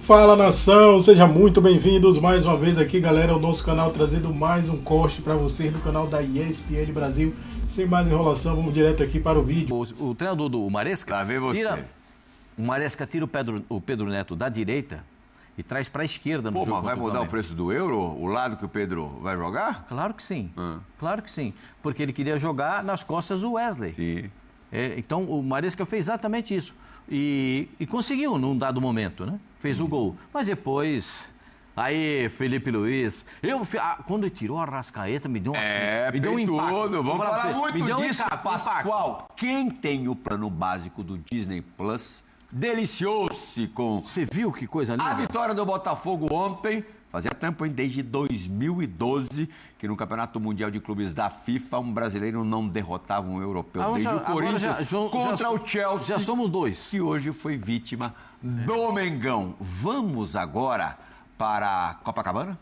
Fala, nação, sejam muito bem-vindos mais uma vez aqui, galera, ao nosso canal, trazendo mais um corte para vocês do canal da ESPN Brasil. Sem mais enrolação, vamos direto aqui para o vídeo. O treinador do Maresca, Lá vem você. o Maresca tira o Pedro Neto da direita e traz para a esquerda no jogo. Mas vai mudar o preço do euro, o lado que o Pedro vai jogar? Claro que sim, claro que sim, porque ele queria jogar nas costas do Wesley. Sim. Então o Maresca fez exatamente isso e conseguiu num dado momento, né? Fez o gol, mas depois... Aí, Felipe Luiz, quando ele tirou a Arrascaeta, me deu um impacto. Vamos falar muito disso, Pascoal. Quem tem o plano básico do Disney Plus, deliciou-se com... Você viu que coisa linda? A vitória do Botafogo ontem, fazia tempo, hein? Desde 2012, que no Campeonato Mundial de Clubes da FIFA, um brasileiro não derrotava um europeu. Desde o Corinthians contra o Chelsea. Já somos dois. Que hoje foi vítima do Mengão. Vamos agora... para Copacabana?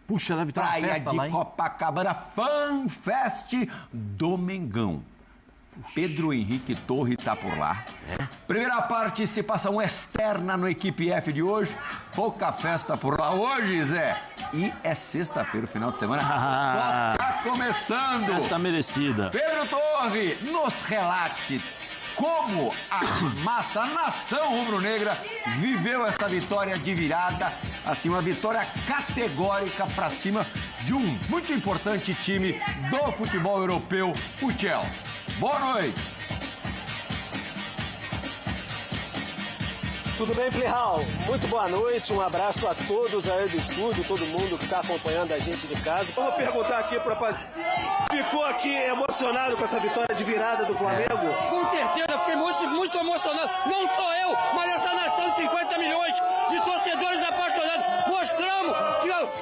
Puxa, deve ter uma Praia festa de lá, hein? Copacabana, Fan Fest do Mengão. Pedro Henrique Torre está por lá. Primeira participação externa no Equipe F de hoje. Pouca festa por lá hoje, Zé. E é sexta-feira, o final de semana. Só tá começando. Festa merecida. Pedro Torre, nos relate como a nação rubro-negra viveu essa vitória de virada, assim, uma vitória categórica para cima de um muito importante time do futebol europeu, o Chelsea. Boa noite. Tudo bem, Plihal? Muito boa noite, um abraço a todos aí do estúdio, todo mundo que está acompanhando a gente de casa. Vamos perguntar aqui para ficou aqui emocionado com essa vitória de virada do Flamengo? Com certeza, fiquei muito emocionado. Não só eu, mas essa nação de 50 milhões de torcedores apaixonados. Mostramos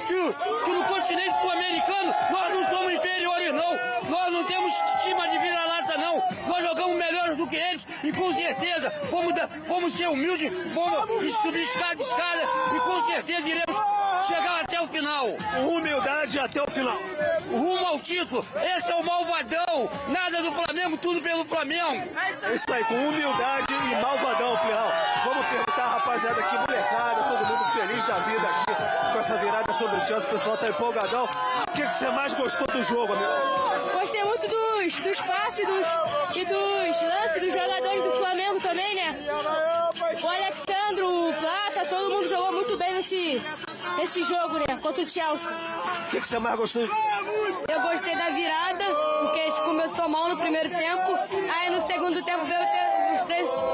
que no continente sul-americano nós não somos inferiores, não. Nós não temos estima de vira-lata, não. Nós jogamos melhores do que eles e com certeza, vamos ser humildes, vamos subir escada e com certeza iremos chegar até o final. Humildade até o final. Rumo ao título. Esse é o malvadão. Nada do Flamengo, tudo pelo Flamengo. É isso aí, com humildade e malvadão, Plihal. Vamos perguntar, rapaziada, aqui, molecada, todo mundo feliz da vida aqui com essa virada sobre o Chelsea. O pessoal tá empolgadão. O que você mais gostou do jogo, amigo? Gostei muito dos passes e dos lances dos jogadores do Flamengo também, né? O Alexandro, o Plata, todo mundo jogou muito bem nesse jogo, né? Contra o Chelsea. O que você mais gostou? Eu gostei da virada, porque a gente começou mal no primeiro tempo, aí no segundo tempo veio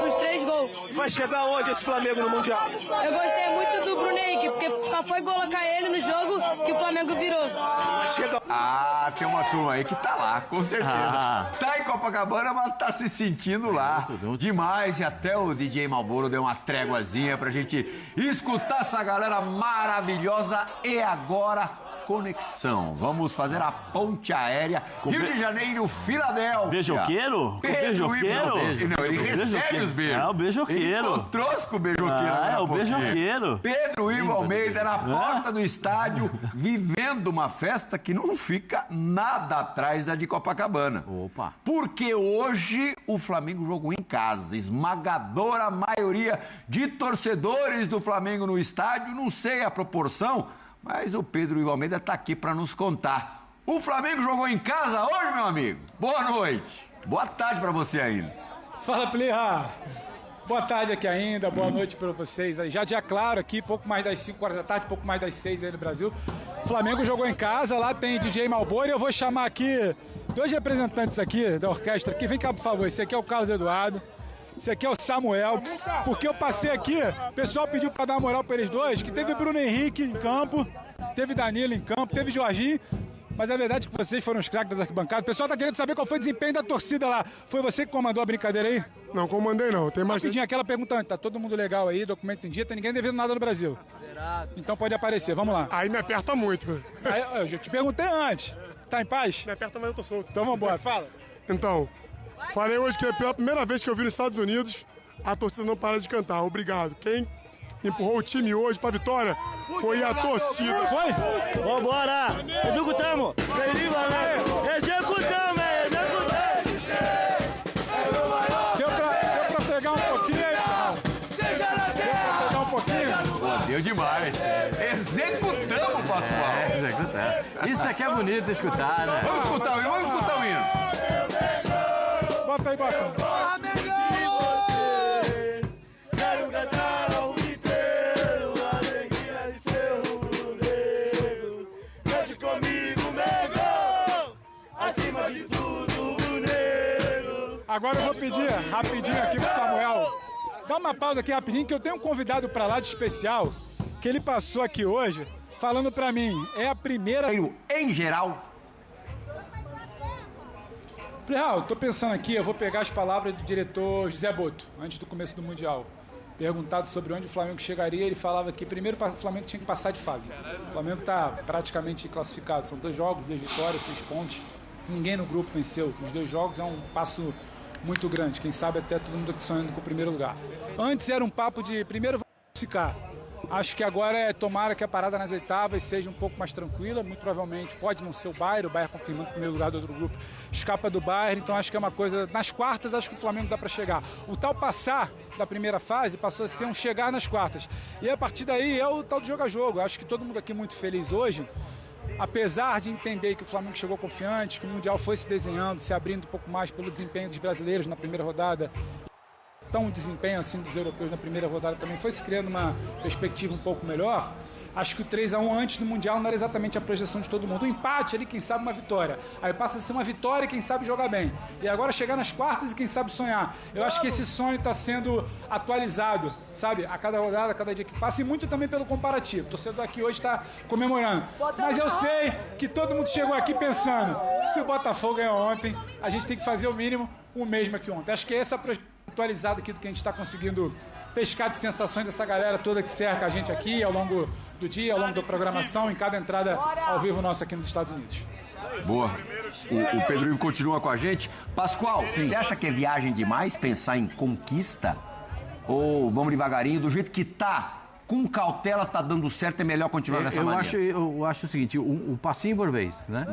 os três gols. Vai chegar onde esse Flamengo no Mundial? Eu gostei muito do Bruno Henrique, porque só foi colocar ele no jogo que o Flamengo virou. Tem uma turma aí que tá lá, com certeza. Tá em Copacabana, mas tá se sentindo lá. Demais, e até o DJ Malboro deu uma tréguazinha pra gente escutar essa galera maravilhosa. E agora... conexão. Vamos fazer a ponte aérea Rio de Janeiro, Filadélfia. Beijoqueiro? Beijoqueiro? Não, ele recebe os beijos. É o beijoqueiro. Ele encontrou-se com o beijoqueiro. É o beijoqueiro. Pedro Ivo Almeida na porta do estádio, vivendo uma festa que não fica nada atrás da de Copacabana. Opa! Porque hoje o Flamengo jogou em casa. Esmagadora maioria de torcedores do Flamengo no estádio. Não sei a proporção, mas o Pedro Ivo Almeida está aqui para nos contar. O Flamengo jogou em casa hoje, meu amigo? Boa noite. Boa tarde para você ainda. Fala, Plihal. Boa tarde aqui ainda, boa noite para vocês. Já dia claro aqui, pouco mais das 5 horas da tarde, pouco mais das 6 aí no Brasil. O Flamengo jogou em casa, lá tem DJ Malboro e eu vou chamar aqui dois representantes aqui da orquestra. Aqui, vem cá, por favor. Esse aqui é o Carlos Eduardo. Esse aqui é o Samuel, porque eu passei aqui, o pessoal pediu para dar uma moral para eles dois, que teve Bruno Henrique em campo, teve Danilo em campo, teve Jorginho, mas a verdade é que vocês foram os craques das arquibancadas. O pessoal tá querendo saber qual foi o desempenho da torcida lá. Foi você que comandou a brincadeira aí? Não, comandei não. Tem mais... Rapidinho, aquela pergunta antes, tá todo mundo legal aí, documento em dia, tá ninguém devendo nada no Brasil. Zerado. Então pode aparecer, vamos lá. Aí me aperta muito. Aí, eu já te perguntei antes, tá em paz? Me aperta, mas eu tô solto. Então vambora, fala. Então, falei hoje que é pela primeira vez que eu vi nos Estados Unidos, a torcida não para de cantar. Obrigado. Quem empurrou o time hoje pra vitória foi a torcida. Foi? Vambora! Executamos! Executamos! Deu pra pegar um pouquinho aí, pessoal? Deu pra pegar um pouquinho? Pô, deu demais. Executamos, Pascoal. Executamos. Isso aqui é bonito de escutar, né? Vamos escutar o hino, Bota aí, bota. Agora eu vou pedir rapidinho aqui pro Samuel. Dá uma pausa aqui rapidinho, que eu tenho um convidado pra lá de especial, que ele passou aqui hoje, falando pra mim, é a primeira... Em geral. Real, tô pensando aqui, eu vou pegar as palavras do diretor José Boto, antes do começo do Mundial. Perguntado sobre onde o Flamengo chegaria, ele falava que primeiro o Flamengo tinha que passar de fase. O Flamengo está praticamente classificado, são 2 jogos, 2 vitórias, 6 pontos. Ninguém no grupo venceu. Os 2 jogos é um passo muito grande, quem sabe até todo mundo aqui sonhando com o primeiro lugar. Antes era um papo de primeiro classificar. Acho que agora tomara que a parada nas oitavas seja um pouco mais tranquila, muito provavelmente pode não ser o Bayern confirmando o primeiro lugar do outro grupo, escapa do Bayern, então acho que é uma coisa, nas quartas acho que o Flamengo dá para chegar. O tal passar da primeira fase passou a ser um chegar nas quartas, e a partir daí é o tal de jogo-a-jogo. Acho que todo mundo aqui muito feliz hoje, apesar de entender que o Flamengo chegou confiante, que o Mundial foi se desenhando, se abrindo um pouco mais pelo desempenho dos brasileiros na primeira rodada, tão o desempenho assim dos europeus na primeira rodada também foi se criando uma perspectiva um pouco melhor. Acho que o 3-1 antes do Mundial não era exatamente a projeção de todo mundo. O empate ali, quem sabe, uma vitória. Aí passa a ser uma vitória e quem sabe jogar bem. E agora chegar nas quartas e quem sabe sonhar. Eu acho que esse sonho está sendo atualizado, sabe? A cada rodada, a cada dia que passa, e muito também pelo comparativo. O torcedor aqui hoje está comemorando. Mas eu sei que todo mundo chegou aqui pensando, se o Botafogo ganhou ontem, a gente tem que fazer o mínimo o mesmo que ontem. Acho que essa é a projeção atualizada aqui do que a gente está conseguindo pescar de sensações dessa galera toda que cerca a gente aqui ao longo do dia, ao longo da programação, em cada entrada ao vivo nossa aqui nos Estados Unidos. Boa. O Pedro Ivo continua com a gente. Pascoal, você acha que é viagem demais pensar em conquista? Ou vamos devagarinho, do jeito que tá, com cautela, tá dando certo, é melhor continuar nessa maneira? Eu acho o seguinte, um passinho por vez, né?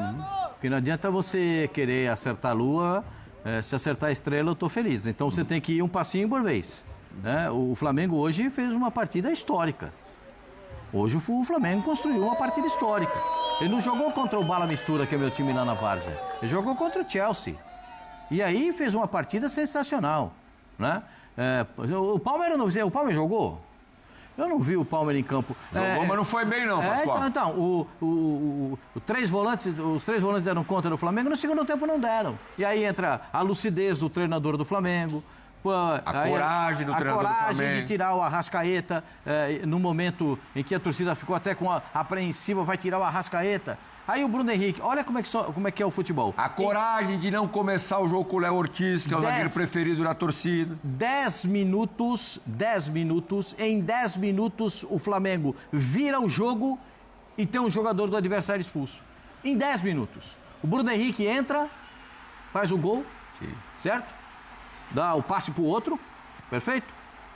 Porque não adianta você querer acertar a lua, se acertar a estrela eu tô feliz. Então você tem que ir um passinho por vez. Né? O Flamengo hoje fez uma partida histórica. Hoje o Flamengo construiu uma partida histórica. Ele não jogou contra o Bala Mistura, que é meu time lá na Várzea. Ele jogou contra o Chelsea. E aí fez uma partida sensacional. Né? O Palmeiras não viu. O Palmeiras jogou? Eu não vi o Palmeiras em campo. Jogou, mas não foi bem não, Pascoal. Então, os três volantes deram conta do Flamengo, no segundo tempo não deram. E aí entra a lucidez do treinador do Flamengo, a coragem do treinador do Flamengo. A coragem de tirar o Arrascaeta no momento em que a torcida ficou até com a apreensiva, vai tirar o Arrascaeta. Aí o Bruno Henrique, olha como é que é o futebol. A coragem de não começar o jogo com o Léo Ortiz, que é o zagueiro preferido da torcida. 10 minutos, em 10 minutos o Flamengo vira o jogo e tem um jogador do adversário expulso. Em 10 minutos. O Bruno Henrique entra, faz o gol, certo? Dá o passe pro outro, perfeito?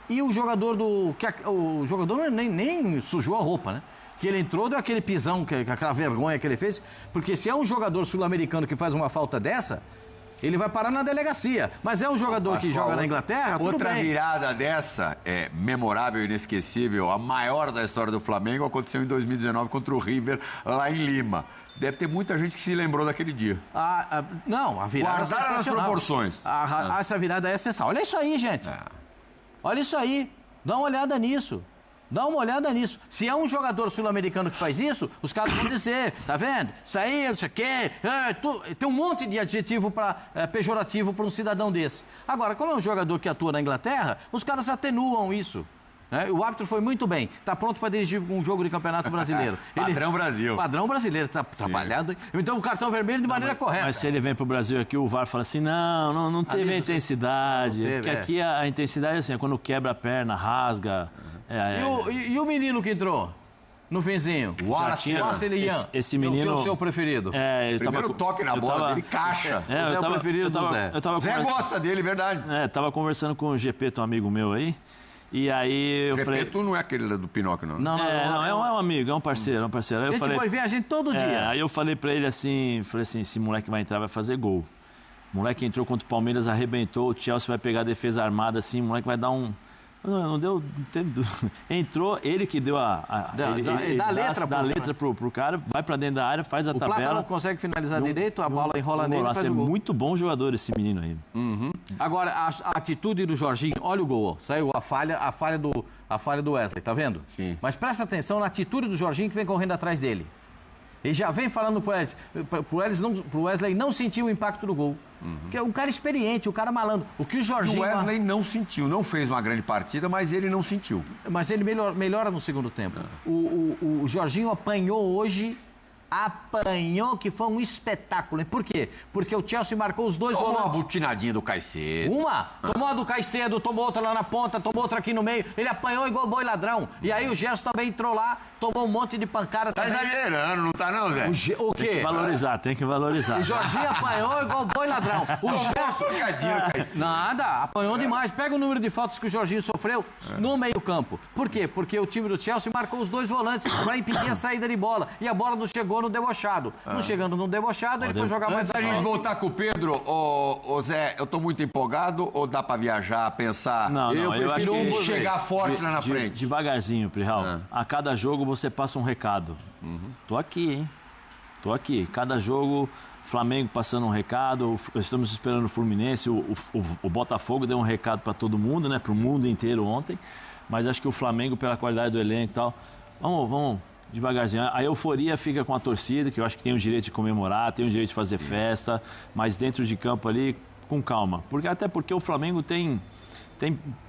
E o jogador o jogador nem sujou a roupa, né? Que ele entrou, deu aquele pisão, aquela vergonha que ele fez, porque se é um jogador sul-americano que faz uma falta dessa, ele vai parar na delegacia. Mas é um jogador que joga na Inglaterra, tudo outra bem. Virada dessa é memorável e inesquecível, a maior da história do Flamengo, aconteceu em 2019 contra o River, lá em Lima. Deve ter muita gente que se lembrou daquele dia. Não, a virada é sensacional. As proporções. Essa virada é sensacional. Olha isso aí, gente. Olha isso aí. Dá uma olhada nisso. Dá uma olhada nisso. Se é um jogador sul-americano que faz isso, os caras vão dizer, tá vendo? Isso aí, não sei o quê. Tem um monte de adjetivo pejorativo para um cidadão desse. Agora, como é um jogador que atua na Inglaterra, os caras atenuam isso. Né? O árbitro foi muito bem. Está pronto para dirigir um jogo de campeonato brasileiro. Padrão Brasil. Padrão brasileiro. Está trabalhado. Então, o cartão vermelho de maneira correta. Mas se ele vem para o Brasil aqui, o VAR fala assim, não teve a intensidade. Não teve, porque aqui a intensidade é assim, é quando quebra a perna, rasga... E o menino que entrou no finzinho? O Wallace Lian. Esse menino... O seu preferido. Primeiro toque na bola dele, caixa. É o preferido do Zé. Zé gosta dele, verdade. Tava conversando com o Gepeto, um amigo meu aí. E aí eu falei... Gepeto não é aquele do Pinóquio, não? Não, é um amigo, é um parceiro, Aí a gente pode ver a gente todo dia. Aí eu falei pra ele assim, esse moleque vai entrar, vai fazer gol. O moleque entrou contra o Palmeiras, arrebentou, o Chelsea vai pegar a defesa armada assim, o moleque vai dar um Não deu, não teve dúvida. Entrou, ele que deu dá letra pro cara, vai pra dentro da área, faz a tabela. O Plata não consegue finalizar direito, a bola enrola nele, faz o gol. É muito bom jogador esse menino aí. Agora, a atitude do Jorginho, olha o gol, saiu a falha do Wesley, tá vendo? Sim. Mas presta atenção na atitude do Jorginho que vem correndo atrás dele. E já vem falando pro Wesley não sentir o impacto do gol. Porque é um cara experiente, o cara malandro. O que o Jorginho... O Wesley não sentiu, não fez uma grande partida, mas ele não sentiu. Mas ele melhora no segundo tempo. O Jorginho apanhou hoje... que foi um espetáculo. Por quê? Porque o Chelsea marcou os dois volantes. Uma butinadinha do Caicedo. Tomou a do Caicedo, tomou outra lá na ponta, tomou outra aqui no meio. Ele apanhou igual boi ladrão. E aí o Gerson também entrou lá, tomou um monte de pancada. Tá exagerando, não tá não, Zé? O quê? Tem que valorizar. O Jorginho apanhou igual boi ladrão. O Gerson... Nada, apanhou demais. Pega o número de faltas que o Jorginho sofreu no meio campo. Por quê? Porque o time do Chelsea marcou os dois volantes para impedir a saída de bola. E a bola não chegou no debochado. Não chegando no debochado, ele foi jogar mais... Antes da gente voltar com o Pedro, Zé, eu tô muito empolgado ou dá pra viajar, pensar? Eu prefiro acho que chegar forte lá na frente. Devagarzinho, Prihal. A cada jogo você passa um recado. Tô aqui, hein? Tô aqui. Cada jogo, Flamengo passando um recado, estamos esperando o Fluminense, o Botafogo deu um recado pra todo mundo, né? Pro mundo inteiro ontem. Mas acho que o Flamengo, pela qualidade do elenco e tal... Vamos devagarzinho. A euforia fica com a torcida, que eu acho que tem o direito de comemorar, tem o direito de fazer festa, mas dentro de campo ali, com calma. Até porque o Flamengo tem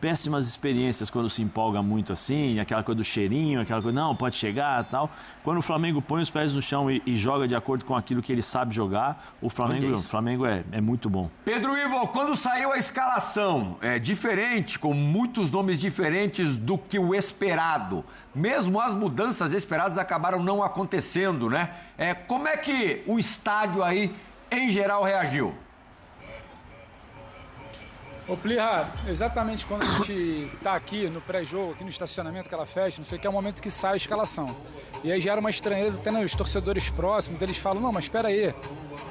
péssimas experiências quando se empolga muito assim, aquela coisa do cheirinho, aquela coisa, não, pode chegar e tal. Quando o Flamengo põe os pés no chão e joga de acordo com aquilo que ele sabe jogar, o Flamengo é muito bom. Pedro Ivo, quando saiu a escalação, diferente, com muitos nomes diferentes do que o esperado, mesmo as mudanças esperadas acabaram não acontecendo, né? Como é que o estádio aí, em geral, reagiu? Ô Plirra, exatamente quando a gente tá aqui no pré-jogo, aqui no estacionamento, aquela festa, não sei o que, é o momento que sai a escalação. E aí gera uma estranheza até nos torcedores próximos, eles falam, não, mas espera aí,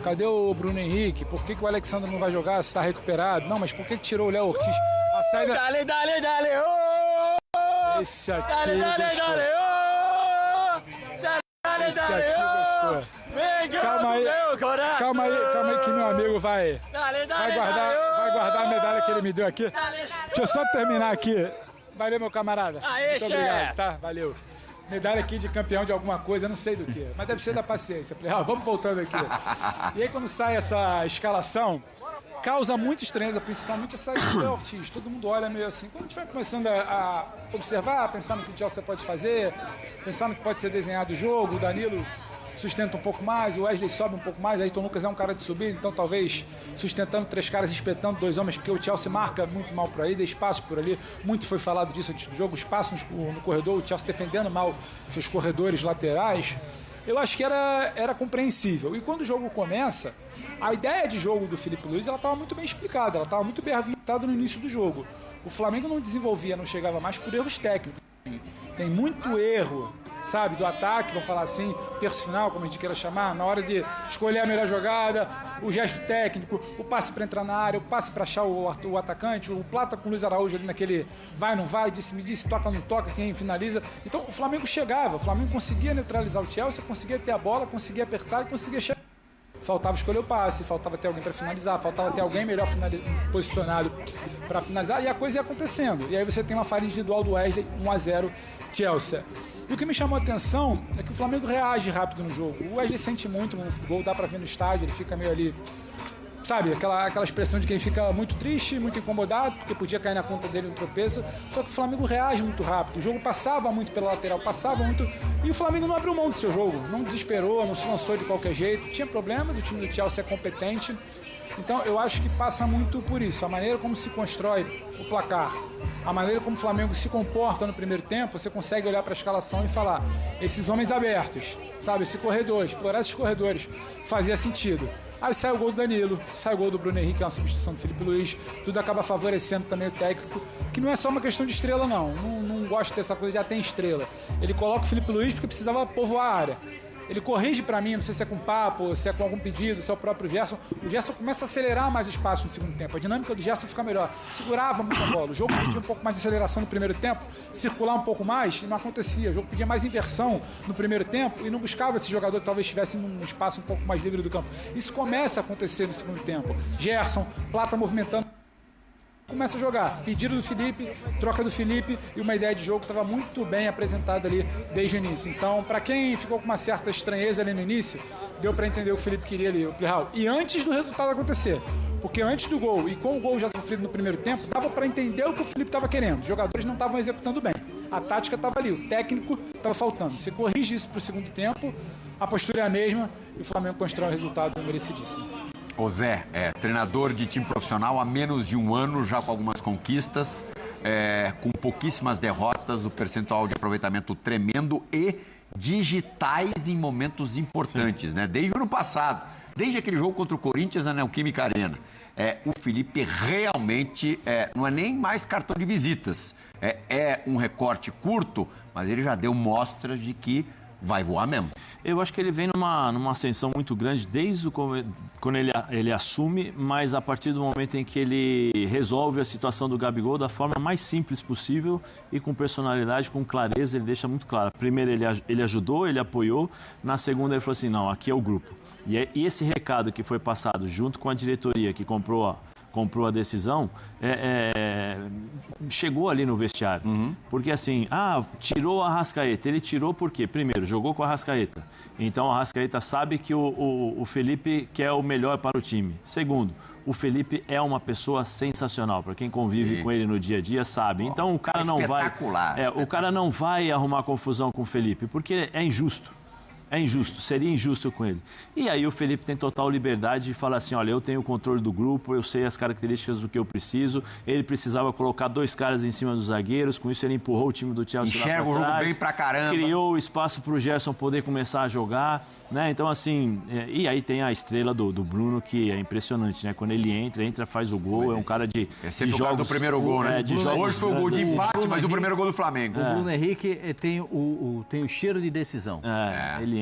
cadê o Bruno Henrique? Por que o Alexandre não vai jogar se está recuperado? Não, mas por que tirou o Léo Ortiz? A saída... Dale, Esse aqui dale, gostou. Calma aí que meu amigo vai guardar a medalha que ele me deu aqui. Deixa eu só terminar aqui. Valeu, meu camarada. Muito obrigado, tá? Valeu. Medalha aqui de campeão de alguma coisa, eu não sei do que. Mas deve ser da paciência. Vamos voltando aqui. E aí quando sai essa escalação, causa muita estranheza, principalmente a saída do Ortiz. Todo mundo olha meio assim. Quando a gente vai começando a observar, pensar no que o Chelsea pode fazer, pensar no que pode ser desenhado o jogo, o Danilo sustenta um pouco mais, o Wesley sobe um pouco mais, aí Ayrton Lucas é um cara de subida, então talvez sustentando 3 caras, espetando 2 homens, porque o Chelsea marca muito mal por aí, dá espaço por ali, muito foi falado disso antes do jogo, espaço no corredor, o Chelsea defendendo mal seus corredores laterais. Eu acho que era compreensível. E quando o jogo começa, a ideia de jogo do Filipe Luís, ela estava muito bem explicada, ela estava muito bem argumentada no início do jogo. O Flamengo não desenvolvia, não chegava mais por erros técnicos. Tem muito erro, sabe, do ataque, vamos falar assim, terço final, como a gente queira chamar, na hora de escolher a melhor jogada, o gesto técnico, o passe para entrar na área, o passe para achar o atacante, o Plata com o Luiz Araújo ali naquele vai, não vai, me disse, toca, não toca, quem finaliza. Então o Flamengo chegava, o Flamengo conseguia neutralizar o Chelsea, conseguia ter a bola, conseguia apertar e conseguia chegar. Faltava escolher o passe, faltava ter alguém para finalizar, faltava ter alguém melhor posicionado para finalizar, e a coisa ia acontecendo. E aí você tem uma falha individual do Wesley, 1-0 Chelsea. E o que me chamou a atenção é que o Flamengo reage rápido no jogo. O Wesley sente muito no gol, dá para ver no estádio, ele fica meio ali, sabe, aquela expressão de quem fica muito triste, muito incomodado, porque podia cair na conta dele um tropeço. Só que o Flamengo reage muito rápido. O jogo passava muito pela lateral, passava muito. E o Flamengo não abriu mão do seu jogo, não desesperou, não se lançou de qualquer jeito. Tinha problemas, o time do Chelsea é competente. Então eu acho que passa muito por isso. A maneira como se constrói o placar, a maneira como o Flamengo se comporta no primeiro tempo, você consegue olhar para a escalação e falar: esses homens abertos, sabe, esse corredor, explorar esses corredores, fazia sentido. Aí sai o gol do Danilo, sai o gol do Bruno Henrique, que é uma substituição do Filipe Luís, tudo acaba favorecendo também o técnico, que não é só uma questão de estrela, não gosto dessa coisa de tem estrela. Ele coloca o Filipe Luís porque precisava povoar a área. ele corrige para mim, não sei se é com papo, se é com algum pedido, se é o próprio Gerson. O Gerson começa a acelerar mais o espaço no segundo tempo. A dinâmica do Gerson fica melhor. Segurava muito a bola. O jogo pedia um pouco mais de aceleração no primeiro tempo, circular um pouco mais, e não acontecia. O jogo pedia mais inversão no primeiro tempo e não buscava esse jogador que talvez estivesse num espaço um pouco mais livre do campo. Isso começa a acontecer no segundo tempo. Gerson, Plata movimentando, começa a jogar. Pedido do Felipe, troca do Felipe e uma ideia de jogo que estava muito bem apresentada ali desde o início. Então, para quem ficou com uma certa estranheza ali no início, deu para entender o que o Felipe queria ali, o Plihal. E antes do resultado acontecer, porque antes do gol e com o gol já sofrido no primeiro tempo, dava para entender o que o Felipe estava querendo. Os jogadores não estavam executando bem. A tática estava ali, o técnico estava faltando. Você corrige isso para o segundo tempo, a postura é a mesma e o Flamengo constrói um resultado merecidíssimo. Ô Zé, treinador de time profissional há menos de um ano, já com algumas conquistas, com pouquíssimas derrotas, o percentual de aproveitamento tremendo e digitais em momentos importantes, né? Desde o ano passado, desde aquele jogo contra o Corinthians na Neoquímica Arena. O Felipe realmente não é nem mais cartão de visitas, é um recorte curto, mas ele já deu mostras de que vai voar mesmo. Eu acho que ele vem numa ascensão muito grande desde quando ele assume, mas a partir do momento em que ele resolve a situação do Gabigol da forma mais simples possível e com personalidade, com clareza, ele deixa muito claro. Primeiro ele ajudou, ele apoiou, na segunda ele falou assim, não, aqui é o grupo. E esse recado que foi passado junto com a diretoria que comprou a decisão, chegou ali no vestiário. Porque assim, tirou a Arrascaeta. Ele tirou por quê? Primeiro, jogou com a Arrascaeta. Então a Arrascaeta sabe que o Felipe quer o melhor para o time. Segundo, o Felipe é uma pessoa sensacional. Para quem convive com ele no dia a dia sabe. Então o cara não vai... O cara não vai arrumar confusão com o Felipe, porque é injusto. É injusto, seria injusto com ele. E aí o Felipe tem total liberdade de falar assim, olha, eu tenho o controle do grupo, eu sei as características do que eu preciso. Ele precisava colocar 2 caras em cima dos zagueiros, com isso ele empurrou o time do Chelsea lá pra trás. Enxerga o jogo bem pra caramba. Criou o espaço pro Gerson poder começar a jogar, né? Então assim, e aí tem a estrela do Bruno, que é impressionante, né? Quando ele entra, faz o gol, é um cara de jogos... o cara do primeiro gol, né? Hoje foi o gol de empate, mas o primeiro gol do Flamengo. O Bruno Henrique tem o cheiro de decisão.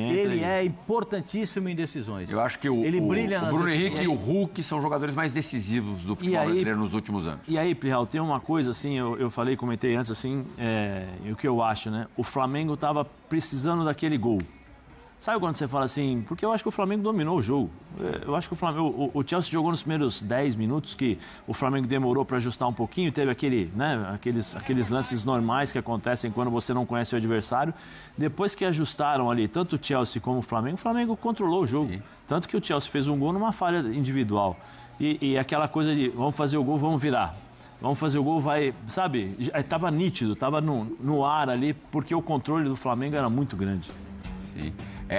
Ele é importantíssimo em decisões. Eu acho que o Bruno Henrique e o Hulk são os jogadores mais decisivos do futebol brasileiro nos últimos anos. E aí, Plihal, tem uma coisa assim, eu comentei antes assim, o que eu acho, né? O Flamengo estava precisando daquele gol. Sabe quando você fala assim? Porque eu acho que o Flamengo dominou o jogo. Eu acho que o Chelsea jogou nos primeiros 10 minutos, que o Flamengo demorou para ajustar um pouquinho, teve aqueles lances normais que acontecem quando você não conhece o adversário. Depois que ajustaram ali, tanto o Chelsea como o Flamengo controlou o jogo. Sim. Tanto que o Chelsea fez um gol numa falha individual. E aquela coisa de, vamos fazer o gol, vamos virar. Vamos fazer o gol, vai... Sabe? Estava nítido, estava no ar ali, porque o controle do Flamengo era muito grande. Sim.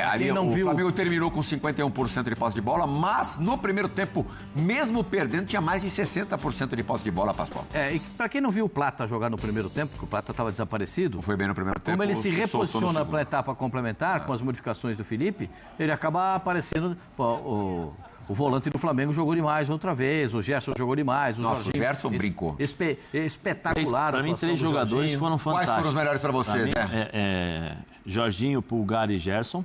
Ali o Flamengo terminou com 51% de posse de bola, mas no primeiro tempo, mesmo perdendo, tinha mais de 60% de posse de bola, Pascoal. E pra quem não viu o Plata jogar no primeiro tempo, porque o Plata estava desaparecido... Foi bem no primeiro tempo. Como ele se reposiciona para a etapa complementar, com as modificações do Felipe, ele acaba aparecendo... O volante do Flamengo jogou demais outra vez, o Gerson jogou demais. O Gerson brincou. Espetacular. Para mim, 3 jogadores foram fantásticos. Quais foram os melhores para vocês, Jorginho, Pulgar e Gerson.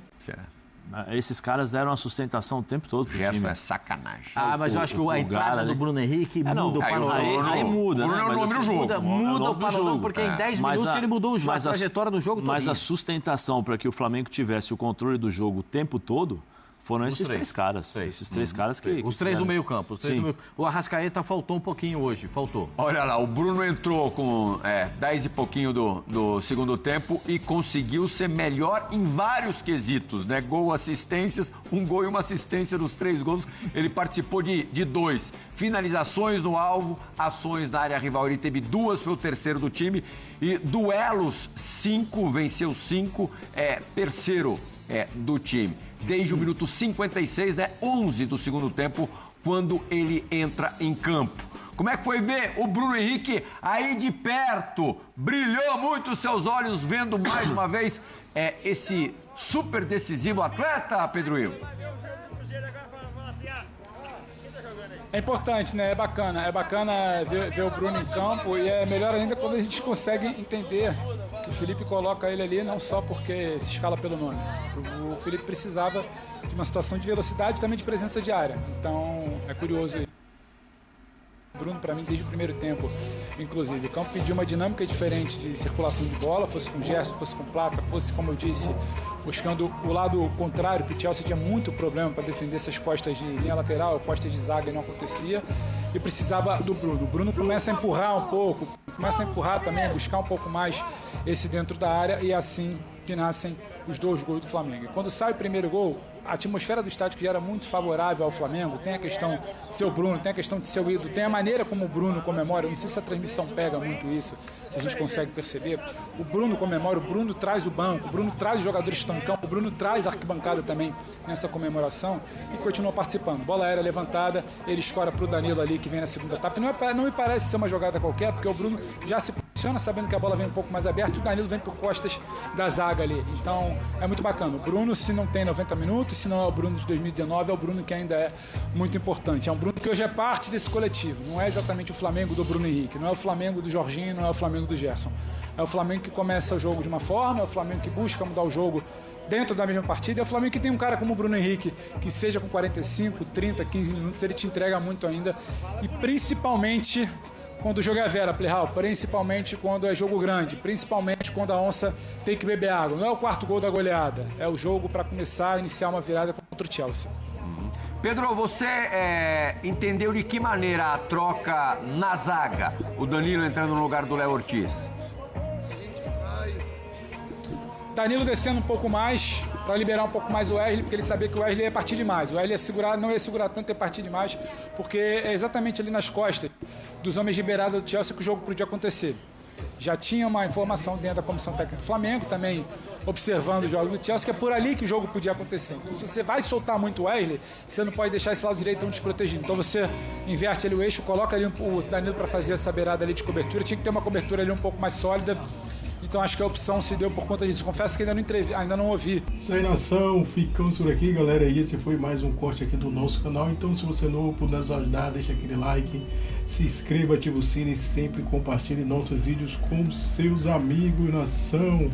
Esses caras deram a sustentação o tempo todo pro Gerson time. É sacanagem. Mas eu acho que a entrada do Bruno Henrique muda o panorama. Aí muda, né? O nome do jogo. Muda o panorama, porque em 10 minutos ele mudou o jogo, a trajetória do jogo todo. Mas a sustentação para que o Flamengo tivesse o controle do jogo o tempo todo foram esses 3 caras. Esses 3 caras que... Os 3 do meio campo. O Arrascaeta faltou um pouquinho hoje, faltou. Olha lá, o Bruno entrou com 10 e pouquinho do segundo tempo e conseguiu ser melhor em vários quesitos, né? Gol, assistências, um gol e uma assistência dos 3 gols. Ele participou de 2. Finalizações no alvo, ações na área rival. Ele teve 2, foi o terceiro do time. E duelos, 5, venceu 5, terceiro do time. Desde o minuto 56, 11 do segundo tempo, quando ele entra em campo. Como é que foi ver o Bruno Henrique aí de perto? Brilhou muito os seus olhos vendo mais uma vez esse super decisivo atleta, Pedro Will? É importante, né? É bacana ver o Bruno em campo e é melhor ainda quando a gente consegue entender que O Felipe coloca ele ali não só porque se escala pelo nome. O Felipe precisava de uma situação de velocidade e também de presença de área. Então, é curioso aí. Bruno, para mim, desde o primeiro tempo, inclusive, o campo pediu uma dinâmica diferente de circulação de bola, fosse com Gerson, fosse com Plata, fosse, como eu disse, buscando o lado contrário, que o Chelsea tinha muito problema para defender essas costas de linha lateral, costas de zaga, e não acontecia, e precisava do Bruno. O Bruno começa a empurrar um pouco, começa a empurrar também, a buscar um pouco mais esse dentro da área, e assim que nascem os 2 gols do Flamengo. E quando sai o primeiro gol, a atmosfera do estádio que já era muito favorável ao Flamengo, tem a questão de ser o Bruno, tem a questão de ser o ídolo, tem a maneira como o Bruno comemora, eu não sei se a transmissão pega muito isso, se a gente consegue perceber, o Bruno comemora, o Bruno traz o banco, o Bruno traz os jogadores que estão em campo, o Bruno traz a arquibancada também nessa comemoração e continua participando. Bola aérea levantada, ele escora para o Danilo ali que vem na segunda etapa, e não me parece ser uma jogada qualquer, porque o Bruno já se posiciona sabendo que a bola vem um pouco mais aberta e o Danilo vem por costas da zaga ali, então é muito bacana. O Bruno, se não tem 90 minutos, se não é o Bruno de 2019, é o Bruno que ainda é muito importante. É um Bruno que hoje é parte desse coletivo. Não é exatamente o Flamengo do Bruno Henrique, não é o Flamengo do Jorginho, não é o Flamengo do Gerson. É o Flamengo que começa o jogo de uma forma, é o Flamengo que busca mudar o jogo dentro da mesma partida. É o Flamengo que tem um cara como o Bruno Henrique, que seja com 45, 30, 15 minutos, ele te entrega muito ainda. E principalmente quando o jogo é Vera, Playhall, principalmente quando é jogo grande, principalmente quando a onça tem que beber água. Não é o 4º gol da goleada, é o jogo para começar a iniciar uma virada contra o Chelsea. Pedro, você entendeu de que maneira a troca na zaga, o Danilo entrando no lugar do Léo Ortiz? Danilo descendo um pouco mais, para liberar um pouco mais o Wesley, porque ele sabia que o Wesley ia partir demais. O Wesley não ia segurar tanto, ia partir demais, porque é exatamente ali nas costas dos homens liberados do Chelsea que o jogo podia acontecer. Já tinha uma informação dentro da comissão técnica do Flamengo, também observando os jogos do Chelsea, que é por ali que o jogo podia acontecer. Então, se você vai soltar muito o Wesley, você não pode deixar esse lado direito tão desprotegido. Então, você inverte ali o eixo, coloca ali o Danilo para fazer essa beirada ali de cobertura. Tinha que ter uma cobertura ali um pouco mais sólida. Então acho que a opção se deu por conta disso. Confesso que ainda não ouvi. Isso aí, nação. Ficamos por aqui, galera. E esse foi mais um corte aqui do nosso canal. Então, se você não puder nos ajudar, deixa aquele like, se inscreva, ativa o sino e sempre compartilhe nossos vídeos com seus amigos, nação.